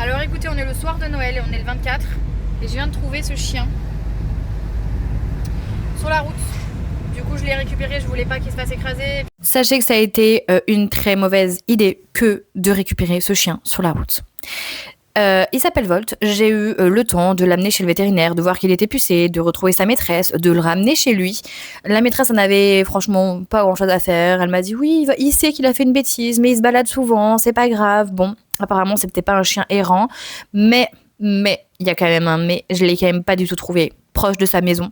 Alors écoutez, on est le soir de Noël et on est le 24 et je viens de trouver ce chien sur la route. Du coup je l'ai récupéré, je voulais pas qu'il se fasse écraser. Sachez que ça a été une très mauvaise idée que de récupérer ce chien sur la route. Il s'appelle Volt, j'ai eu le temps de l'amener chez le vétérinaire, de voir qu'il était pucé, de retrouver sa maîtresse, de le ramener chez lui. La maîtresse en avait franchement pas grand chose à faire, elle m'a dit oui, il sait qu'il a fait une bêtise, mais il se balade souvent, c'est pas grave. Bon, apparemment c'est peut-être pas un chien errant, mais, il y a quand même un mais, je l'ai quand même pas du tout trouvé proche de sa maison.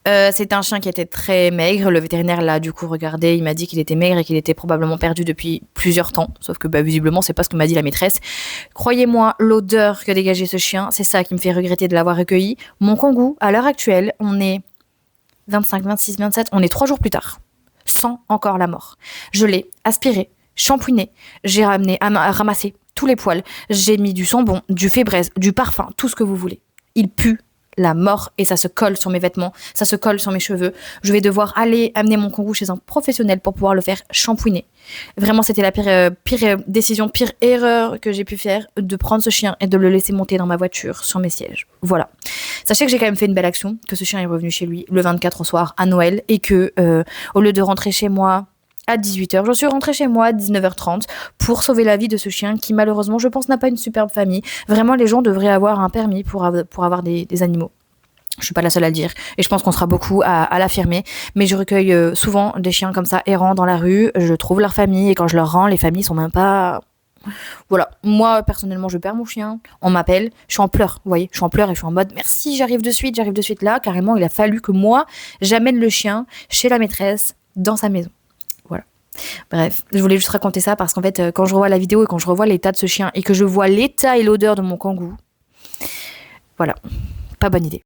C'est un chien qui était très maigre. Le vétérinaire l'a du coup regardé. Il m'a dit qu'il était maigre et qu'il était probablement perdu depuis plusieurs temps. Sauf que visiblement, c'est pas ce que m'a dit la maîtresse. Croyez-moi, l'odeur que dégageait ce chien, c'est ça qui me fait regretter de l'avoir recueilli. Mon Kangoo, à l'heure actuelle, on est 25, 26, 27, on est 3 jours plus tard. Sans encore la mort. Je l'ai aspiré, shampooiné. J'ai ramassé tous les poils. J'ai mis du sambon, du fébraise, du parfum, tout ce que vous voulez. Il pue la mort et ça se colle sur mes vêtements, ça se colle sur mes cheveux. Je vais devoir aller amener mon Kangoo chez un professionnel pour pouvoir le faire shampooiner. Vraiment, c'était la pire décision, pire erreur que j'ai pu faire, de prendre ce chien et de le laisser monter dans ma voiture sur mes sièges. Voilà. Sachez que j'ai quand même fait une belle action, que ce chien est revenu chez lui le 24 au soir à Noël et que au lieu de rentrer chez moi à 18h, je suis rentrée chez moi à 19h30 pour sauver la vie de ce chien qui malheureusement je pense n'a pas une superbe famille. Vraiment, les gens devraient avoir un permis pour avoir des animaux. Je suis pas la seule à le dire et je pense qu'on sera beaucoup à l'affirmer, mais je recueille souvent des chiens comme ça errants dans la rue, je trouve leur famille et quand je leur rends, les familles sont même pas... Voilà, moi personnellement je perds mon chien, on m'appelle, je suis en pleurs, vous voyez, je suis en pleurs et je suis en mode merci, j'arrive de suite là, carrément il a fallu que moi j'amène le chien chez la maîtresse dans sa maison. Voilà. Bref, je voulais juste raconter ça parce qu'en fait quand je revois la vidéo et quand je revois l'état de ce chien et que je vois l'état et l'odeur de mon Kangoo, voilà, pas bonne idée.